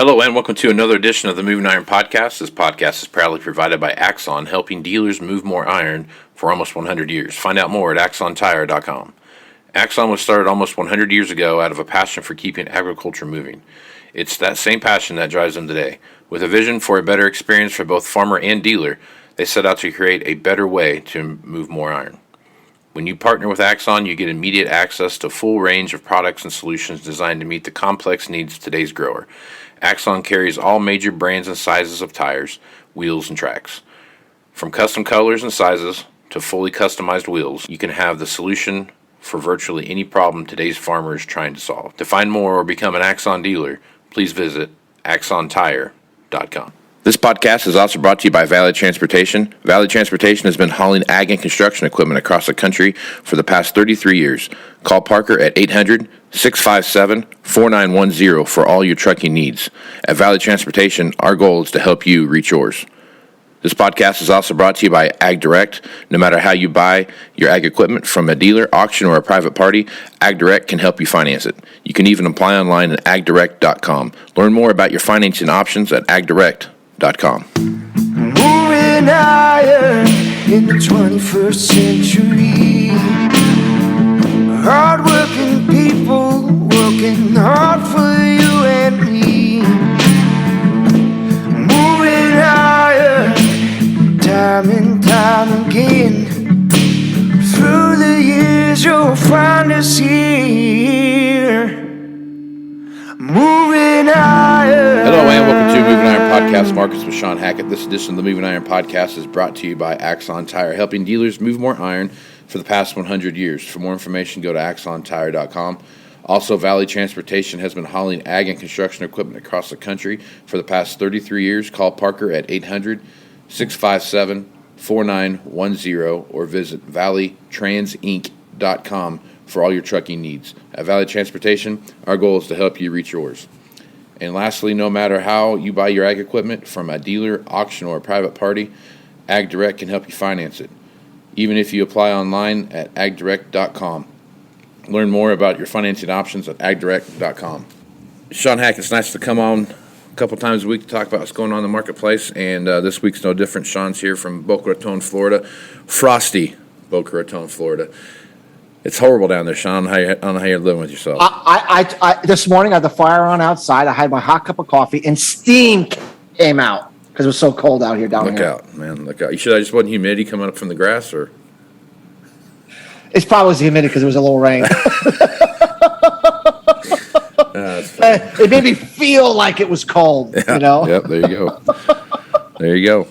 Hello and welcome to another edition of the Moving Iron Podcast. This podcast is proudly provided by Axon, helping dealers move more iron for almost 100 years. Find out more at axontire.com. Axon was started almost 100 years ago out of a passion for keeping agriculture moving. It's that same passion that drives them today. With a vision for a better experience for both farmer and dealer, they set out to create a better way to move more iron. When you partner with Axon, you get immediate access to a full range of products and solutions designed to meet the complex needs of today's grower. Axon carries all major brands and sizes of tires, wheels, and tracks. From custom colors and sizes to fully customized wheels, you can have the solution for virtually any problem today's farmer is trying to solve. To find more or become an Axon dealer, please visit axontire.com. This podcast is also brought to you by Valley Transportation. Valley Transportation has been hauling ag and construction equipment across the country for the past 33 years. Call Parker at 800-657-4910 for all your trucking needs. At Valley Transportation, our goal is to help you reach yours. This podcast is also brought to you by Ag Direct. No matter how you buy your ag equipment, from a dealer, auction, or a private party, Ag Direct can help you finance it. You can even apply online at agdirect.com. Learn more about your financing options at agdirect.com. Moving higher in the 21st century. Hard-working people working hard for you and me. Moving higher, time and time again. Through the years you'll find us here. Moving higher. Hello and welcome to Moving Iron Podcast, Markets with Shawn Hackett. This edition of the Moving Iron Podcast is brought to you by Axon Tire, helping dealers move more iron for the past 100 years. For more information, go to axontire.com. Also, Valley Transportation has been hauling ag and construction equipment across the country for the past 33 years. Call Parker at 800-657-4910 or visit valleytransinc.com for all your trucking needs. At Valley Transportation, our goal is to help you reach yours. And lastly, no matter how you buy your ag equipment, from a dealer, auction, or a private party, Ag Direct can help you finance it, even if you apply online at agdirect.com. Learn more about your financing options at agdirect.com. Shawn Hackett, it's nice to come on a couple times a week to talk about what's going on in the marketplace, and this week's no different. Sean's here from Boca Raton, Florida. Frosty Boca Raton, Florida. It's horrible down there, Sean. I don't know how you're living with yourself. I this morning I had the fire on outside. I had my hot cup of coffee, and steam came out because it was so cold out here down here. Look out, man. Look out. You sure that just wasn't humidity coming up from the grass, or? It's probably humidity because there was a little rain. It made me feel like it was cold, yeah, you know? Yep, there you go. There you go.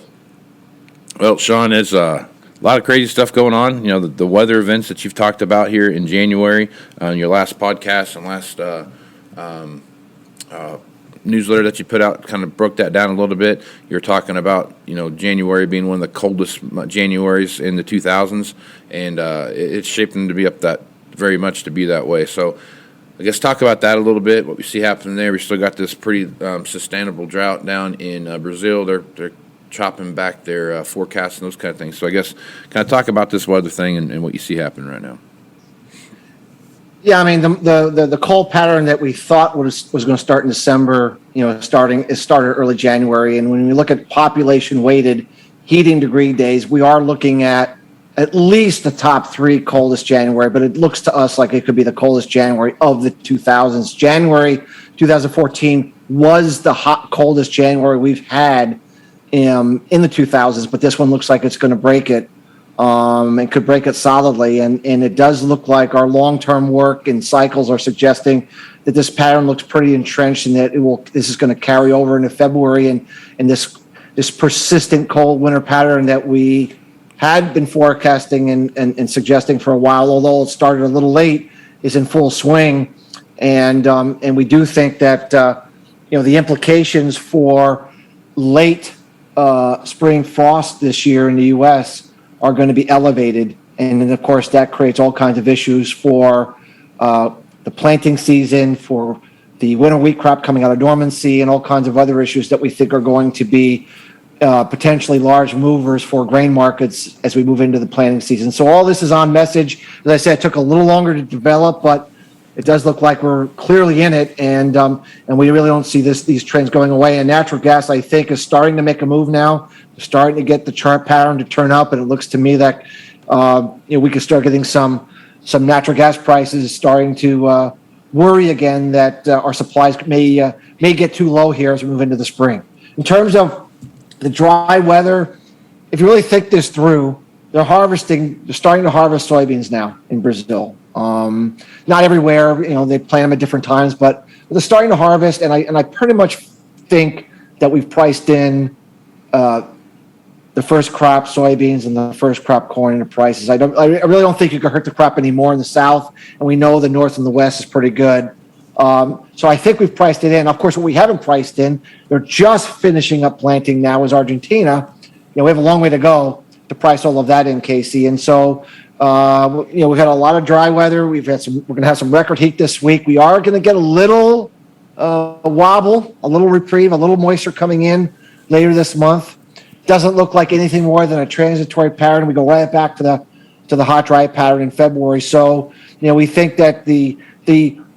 Well, Sean, there's a lot of crazy stuff going on. You know, the weather events that you've talked about here in January on your last podcast and last newsletter that you put out kind of broke that down a little bit. You're talking about, you know, January being one of the coldest Januaries in the 2000s, and it's shaping to be up that very much to be that way. So I guess talk about that a little bit, what we see happening there. We still got this pretty sustainable drought down in Brazil. They're chopping back their forecasts and those kind of things. So I guess kind of talk about this weather thing and what you see happening right now. Yeah, I mean, the cold pattern that we thought was going to start in December, you know, started early January. And when we look at population-weighted heating degree days, we are looking at least the top three coldest January, but it looks to us like it could be the coldest January of the 2000s. January 2014 was the coldest January we've had in the 2000s, but this one looks like it's going to break it. It could break it solidly, and it does look like our long-term work and cycles are suggesting that this pattern looks pretty entrenched, and that this is going to carry over into February, and this persistent cold winter pattern that we had been forecasting and suggesting for a while, although it started a little late, is in full swing, and we do think that the implications for late spring frost this year in the U.S. are going to be elevated. And then, of course, that creates all kinds of issues for the planting season, for the winter wheat crop coming out of dormancy, and all kinds of other issues that we think are going to be potentially large movers for grain markets as we move into the planting season. So all this is on message. As I said, it took a little longer to develop, but it does look like we're clearly in it, and we really don't see these trends going away. And natural gas, I think, is starting to make a move now. We're starting to get the chart pattern to turn up, and it looks to me that we could start getting some natural gas prices starting to worry again that our supplies may get too low here as we move into the spring. In terms of the dry weather, if you really think this through, they're starting to harvest soybeans now in Brazil. Not everywhere, they plant them at different times, but they're starting to harvest, and I pretty much think that we've priced in the first crop soybeans and the first crop corn into prices. I really don't think you can hurt the crop anymore in the south, and we know the north and the west is pretty good. So I think we've priced it in. Of course, what we haven't priced in, they're just finishing up planting now, is Argentina. We have a long way to go to price all of that in, Casey. And so, we've had a lot of dry weather. We're going to have some record heat this week. We are going to get a little wobble, a little reprieve, a little moisture coming in later this month. Doesn't look like anything more than a transitory pattern. We go right back to the hot, dry pattern in February. So, we think that the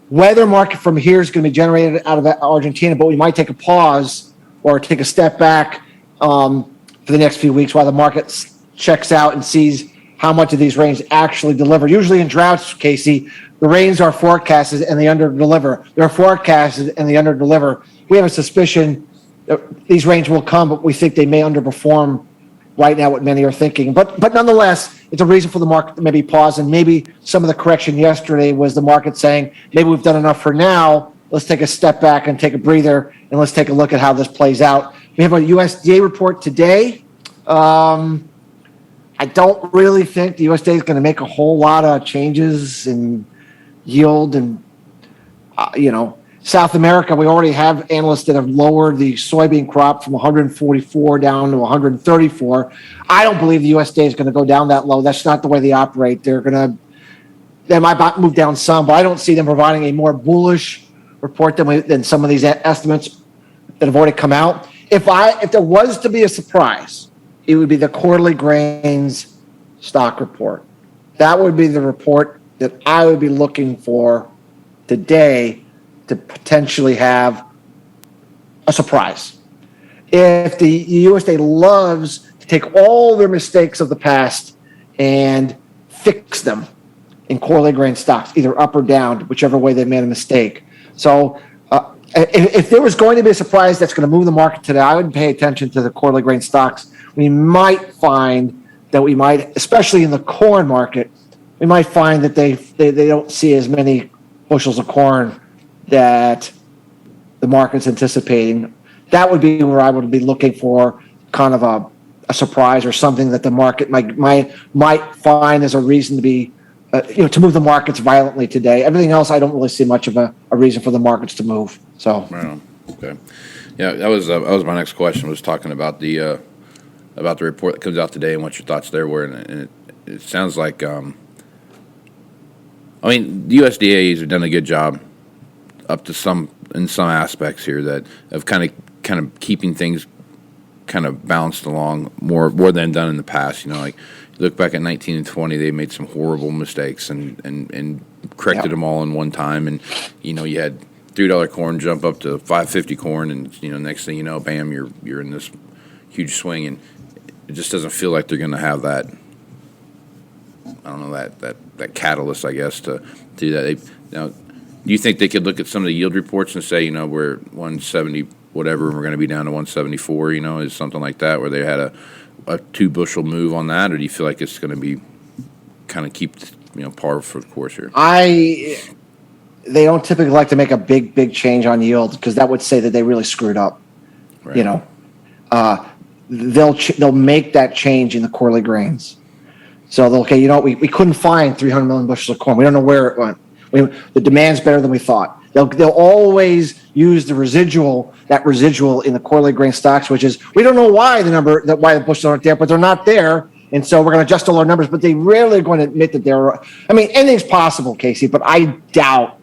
weather market from here is going to be generated out of Argentina, but we might take a pause or take a step back for the next few weeks while the market checks out and sees how much of these rains actually deliver. Usually in droughts, Casey, the rains are forecasted and they underdeliver. They're forecasted and they underdeliver. We have a suspicion that these rains will come, but we think they may underperform right now, what many are thinking. But nonetheless, it's a reason for the market to maybe pause, and maybe some of the correction yesterday was the market saying, maybe we've done enough for now. Let's take a step back and take a breather, and let's take a look at how this plays out. We have a USDA report today. I don't really think the USDA is going to make a whole lot of changes in yield, and South America, we already have analysts that have lowered the soybean crop from 144 down to 134. I don't believe the USDA is going to go down that low. That's not the way they operate. They might move down some, but I don't see them providing a more bullish report than some of these estimates that have already come out. If there was to be a surprise, it would be the quarterly grains stock report. That would be the report that I would be looking for today to potentially have a surprise. If the USDA loves to take all their mistakes of the past and fix them in quarterly grain stocks, either up or down, whichever way they made a mistake. So if there was going to be a surprise that's going to move the market today, I would pay attention to the quarterly grain stocks. We might find that especially in the corn market, we might find that they don't see as many bushels of corn that the market's anticipating. That would be where I would be looking for kind of a surprise or something that the market might find as a reason to be, to move the markets violently today. Everything else, I don't really see much of a reason for the markets to move. So, right. Okay, yeah, that was my next question. Was talking about the report that comes out today and what your thoughts there were, and it sounds like, the USDA has done a good job up to some aspects here that of kind of keeping things kind of bounced along more than done in the past. Like you look back at 19 and 20, they made some horrible mistakes and corrected them all in one time. And you had $3 corn jump up to $5.50 corn, and next thing you know, bam, you're in this huge swing, and it just doesn't feel like they're going to have that. I don't know, that catalyst, I guess, to do that. Do you think they could look at some of the yield reports and say, we're 170 whatever, and we're going to be down to 174, is something like that, where they had a 2-bushel move on that, or do you feel like it's going to be kind of keep par for the course here? They don't typically like to make a big change on yield because that would say that they really screwed up. Right. They'll make that change in the quarterly grains. So we couldn't find 300 million bushels of corn. We don't know where it went. The demand's better than we thought. They'll always use the residual in the quarterly grain stocks, which is, we don't know why the bushels aren't there, but they're not there, and so we're going to adjust all our numbers. But they rarely are going to admit that they're. Anything's possible, Casey, but I doubt,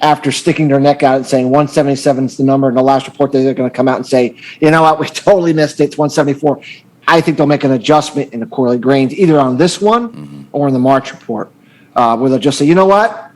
after sticking their neck out and saying 177 is the number in the last report, they're going to come out and say, you know what, we totally missed it. It's 174. I think they'll make an adjustment in the quarterly grains, either on this one or in the March report, where they'll just say, you know what?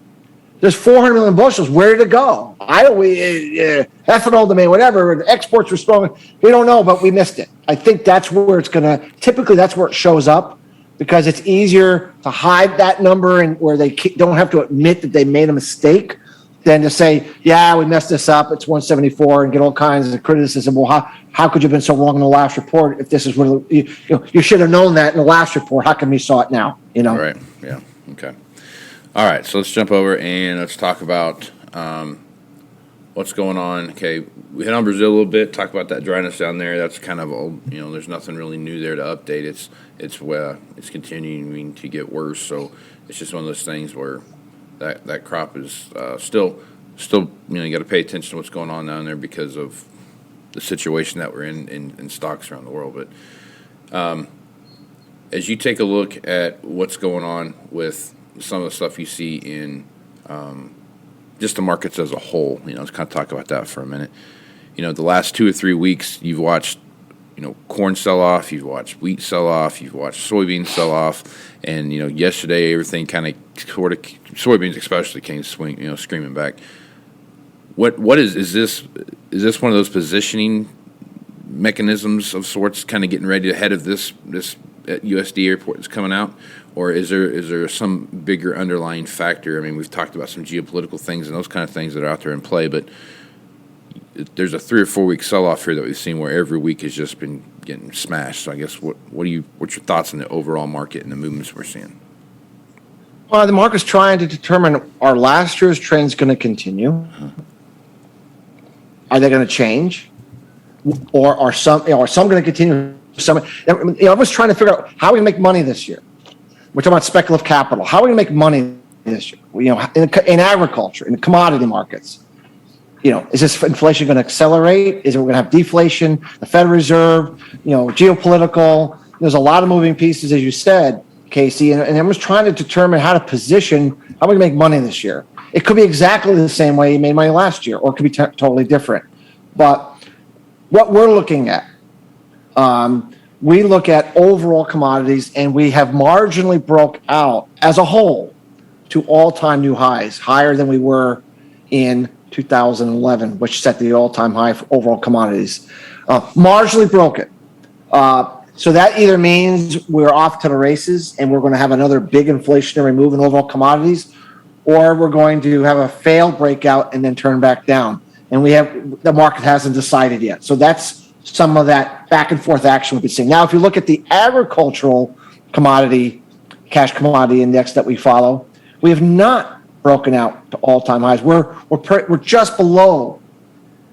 There's 400 million bushels. Where did it go? Ethanol demand, whatever. The exports were strong. We don't know, but we missed it. I think that's where it's going to. Typically, that's where it shows up because it's easier to hide that number and where they don't have to admit that they made a mistake than to say, yeah, we messed this up. It's 174 and get all kinds of criticism. Well, how could you have been so wrong in the last report if this is what you should have known that in the last report? How come you saw it now? Right. Yeah. Okay. All right, so let's jump over and let's talk about what's going on. Okay, we hit on Brazil a little bit, talk about that dryness down there. That's kind of old, there's nothing really new there to update. It's continuing to get worse, so it's just one of those things where that crop is still you got to pay attention to what's going on down there because of the situation that we're in stocks around the world. But as you take a look at what's going on with some of the stuff you see in just the markets as a whole, let's kind of talk about that for a minute. The last 2 or 3 weeks, you've watched, corn sell off, you've watched wheat sell off, you've watched soybeans sell off, and yesterday everything kind of soybeans especially came screaming back. What is this? Is this one of those positioning mechanisms of sorts, kind of getting ready ahead of this USDA report that's coming out? Or is there some bigger underlying factor? I mean, we've talked about some geopolitical things and those kind of things that are out there in play, but there's a 3 or 4 week sell-off here that we've seen where every week has just been getting smashed. So I guess what's your thoughts on the overall market and the movements we're seeing? Well, the market's trying to determine, are last year's trends going to continue? Are they going to change? Or are some going to continue? I was trying to figure out how we make money this year. We're talking about speculative capital. How are we going to make money this year? In agriculture, in commodity markets. Is this inflation going to accelerate? Is it going to have deflation? The Federal Reserve, geopolitical. There's a lot of moving pieces, as you said, Casey. And I was trying to determine how to position how we make money this year. It could be exactly the same way you made money last year, or it could be totally different. But what we're looking at, we look at overall commodities, and we have marginally broke out as a whole to all-time new highs, higher than we were in 2011, which set the all-time high for overall commodities. Marginally broke it. So that either means we're off to the races and we're going to have another big inflationary move in overall commodities, or we're going to have a failed breakout and then turn back down. And the market hasn't decided yet. So that's some of that back and forth action we've been seeing. Now, if you look at the agricultural commodity, cash commodity index that we follow, we have not broken out to all-time highs. We're just below.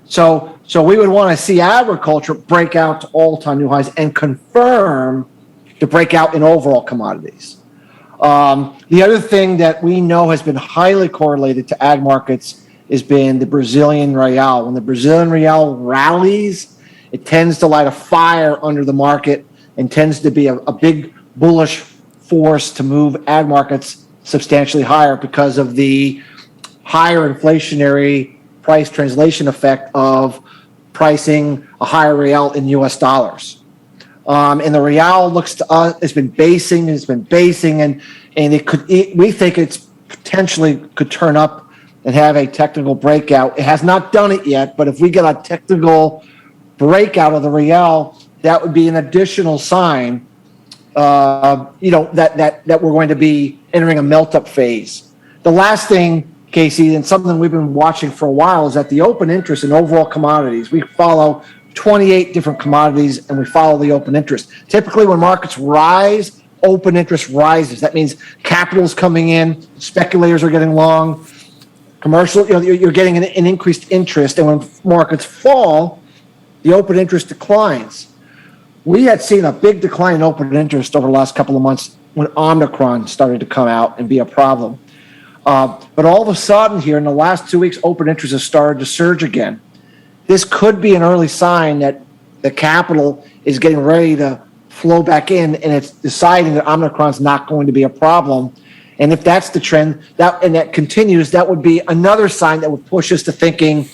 So we would want to see agriculture break out to all-time new highs and confirm the breakout in overall commodities. The other thing that we know has been highly correlated to ag markets has been the Brazilian real. When the Brazilian real rallies, it tends to light a fire under the market and tends to be a big bullish force to move ag markets substantially higher because of the higher inflationary price translation effect of pricing a higher real in U.S. dollars. And the real looks to us, it's been basing, and we think it's potentially could turn up and have a technical breakout. It has not done it yet, but if we get a technical breakout of the real, that would be an additional sign, that we're going to be entering a melt-up phase. The last thing, Casey, and something we've been watching for a while, is that the open interest in overall commodities. We follow 28 different commodities, and we follow the open interest. Typically, when markets rise, open interest rises. That means capital's coming in, speculators are getting long, commercial, you're getting an increased interest, and when markets fall, the open interest declines. We had seen a big decline in open interest over the last couple of months when Omicron started to come out and be a problem. But all of a sudden here in the last 2 weeks, open interest has started to surge again. This could be an early sign that the capital is getting ready to flow back in, and it's deciding that Omicron's not going to be a problem. And if that's the trend, that continues, that would be another sign that would push us to thinking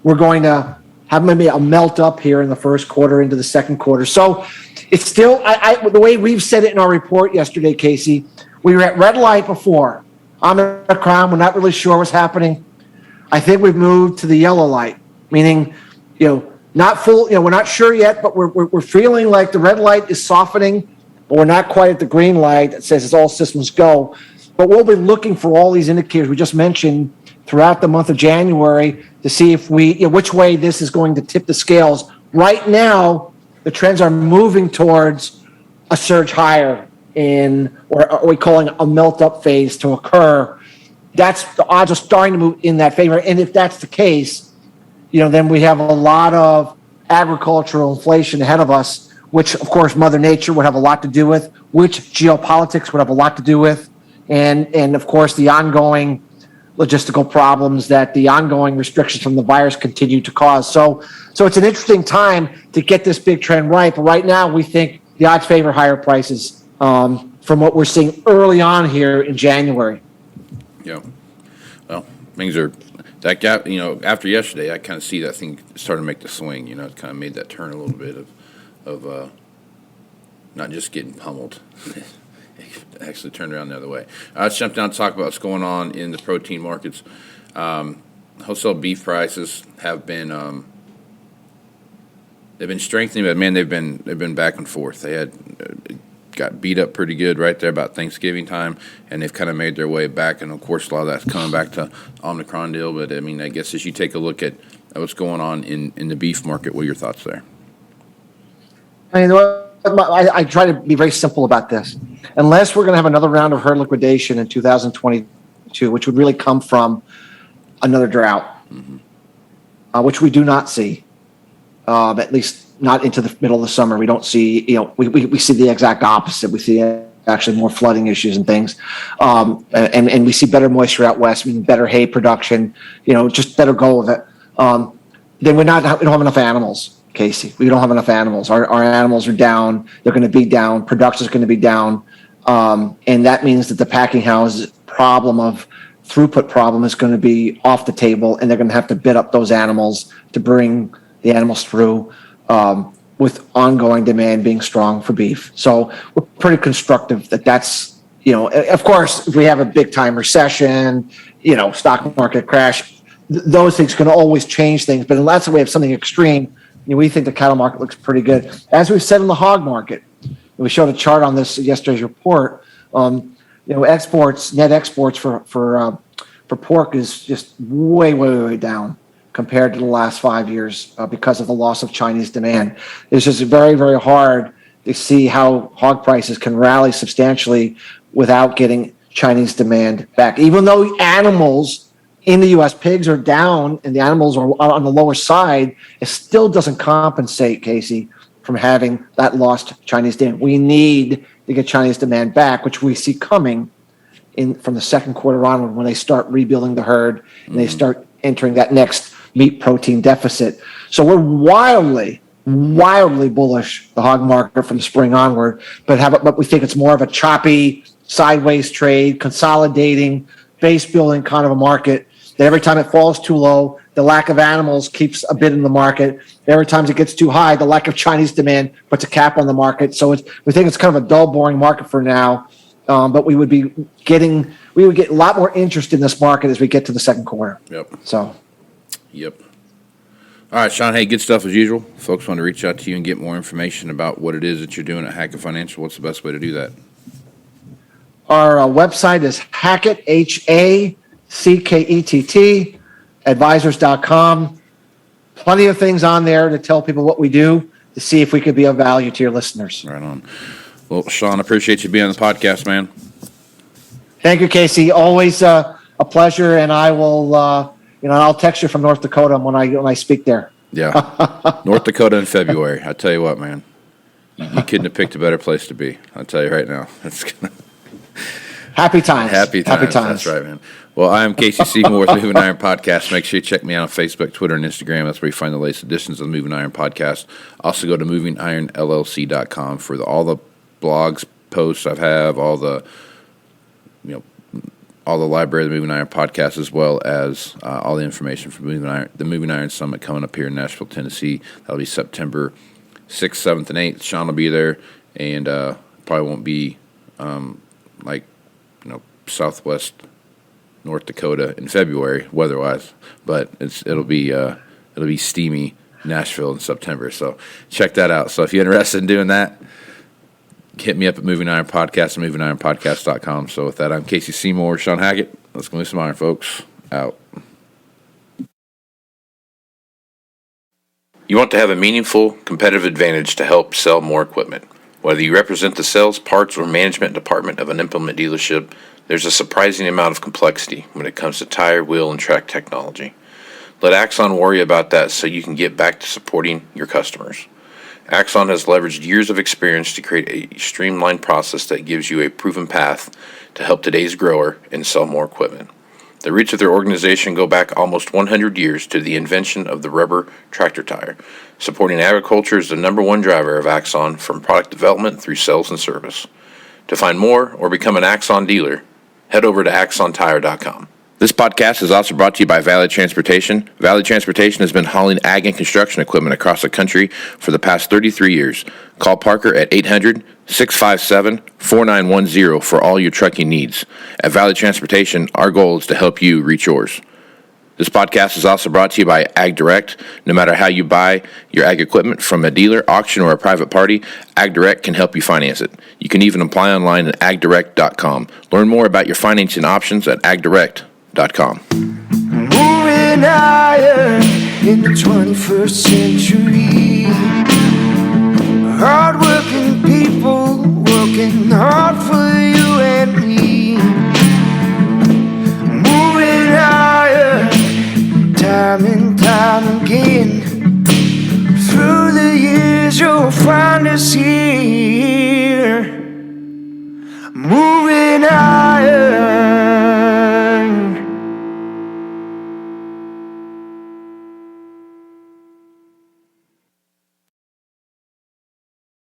we're going to have maybe a melt up here in the first quarter into the second quarter. So it's still, the way we've said it in our report yesterday, Casey, we were at red light before. Omicron, we're not really sure what's happening. I think we've moved to the yellow light, meaning, not full, we're not sure yet, but we're feeling like the red light is softening, but we're not quite at the green light that says it's all systems go. But we'll be looking for all these indicators we just mentioned throughout the month of January to see if which way this is going to tip the scales. Right now, the trends are moving towards a surge higher or are we calling a melt up phase to occur. That's the odds are starting to move in that favor. And if that's the case, then we have a lot of agricultural inflation ahead of us, which of course Mother Nature would have a lot to do with, which geopolitics would have a lot to do with, and of course the ongoing logistical problems that the ongoing restrictions from the virus continue to cause. So it's an interesting time to get this big trend right. But right now we think the odds favor higher prices from what we're seeing early on here in January. Yeah. Well, things are that gap. After yesterday, I kind of see that thing starting to make the swing. It kind of made that turn a little bit of not just getting pummeled. It actually turned around the other way. Let's jump down and talk about what's going on in the protein markets. Wholesale beef prices have been they've been strengthening, but man, they've been back and forth. They had got beat up pretty good right there about Thanksgiving time, and they've kind of made their way back. And of course, a lot of that's coming back to Omicron deal. But I mean, I guess as you take a look at what's going on in the beef market, what are your thoughts there? I try to be very simple about this. Unless we're going to have another round of herd liquidation in 2022, which would really come from another drought, which we do not see, at least not into the middle of the summer. We don't see, we see the exact opposite. We see actually more flooding issues and things. And we see better moisture out west, meaning better hay production, just better go with it. Then we don't have enough animals. Casey, we don't have enough animals. Our animals are down. They're going to be down. Production is going to be down. And that means that the packing house throughput problem is going to be off the table, and they're going to have to bid up those animals to bring the animals through with ongoing demand being strong for beef. So we're pretty constructive that's, of course, if we have a big time recession, stock market crash, those things can always change things. But unless we have something extreme, we think the cattle market looks pretty good. As we've said in the hog market, we showed a chart on this yesterday's report. Exports, net exports for pork is just way down compared to the last 5 years because of the loss of Chinese demand. It's just very, very hard to see how hog prices can rally substantially without getting Chinese demand back. Even though animals in the U.S., pigs are down and the animals are on the lower side, it still doesn't compensate, Casey, from having that lost Chinese demand. We need to get Chinese demand back, which we see coming from the second quarter onward when they start rebuilding the herd and they start entering that next meat protein deficit. So we're wildly bullish the hog market from the spring onward, but we think it's more of a choppy sideways trade, consolidating, base building kind of a market. That every time it falls too low, the lack of animals keeps a bid in the market. Every time it gets too high, the lack of Chinese demand puts a cap on the market. So we think it's kind of a dull, boring market for now. But we would get a lot more interest in this market as we get to the second quarter. Yep. So. Yep. All right, Shawn. Hey, good stuff as usual. Folks want to reach out to you and get more information about what it is that you're doing at Hackett Financial. What's the best way to do that? Our website is Hackett, HACKETT, advisors.com. Plenty of things on there to tell people what we do to see if we could be of value to your listeners. Right on. Well, Shawn, I appreciate you being on the podcast, man. Thank you, Casey. Always a pleasure, and I will, I'll text you from North Dakota when I speak there. Yeah, North Dakota in February. I tell you what, man, you couldn't have picked a better place to be. I'll tell you right now. Happy times. Happy times. That's right, man. Well, I am Casey Seymour with Moving Iron Podcast. Make sure you check me out on Facebook, Twitter, and Instagram. That's where you find the latest editions of the Moving Iron Podcast. Also, go to MovingIronLLC.com for all the blogs, posts I have, all the library of the Moving Iron Podcast, as well as all the information from the Moving Iron Summit coming up here in Nashville, Tennessee. That'll be September 6th, 7th, and 8th. Shawn will be there, and probably won't be Southwest North Dakota in February, weather-wise, but it'll be steamy Nashville in September. So check that out. So if you're interested in doing that, hit me up at Moving Iron Podcast and MovingIronPodcast.com. So with that, I'm Casey Seymour, Shawn Hackett. Let's go move some iron, folks. Out. You want to have a meaningful competitive advantage to help sell more equipment. Whether you represent the sales, parts, or management department of an implement dealership, there's a surprising amount of complexity when it comes to tire, wheel, and track technology. Let Axon worry about that so you can get back to supporting your customers. Axon has leveraged years of experience to create a streamlined process that gives you a proven path to help today's grower and sell more equipment. The roots of their organization go back almost 100 years to the invention of the rubber tractor tire. Supporting agriculture is the number one driver of Axon, from product development through sales and service. To find more or become an Axon dealer, head over to axontire.com. This podcast is also brought to you by Valley Transportation. Valley Transportation has been hauling ag and construction equipment across the country for the past 33 years. Call Parker at 800-657-4910 for all your trucking needs. At Valley Transportation, our goal is to help you reach yours. This podcast is also brought to you by Ag Direct. No matter how you buy your ag equipment, from a dealer, auction, or a private party, Ag Direct can help you finance it. You can even apply online at agdirect.com. Learn more about your financing options at agdirect.com. Moving iron in the 21st century. Hard-working people working hard for you and me. Moving iron time and time again. Through the years you'll find us here.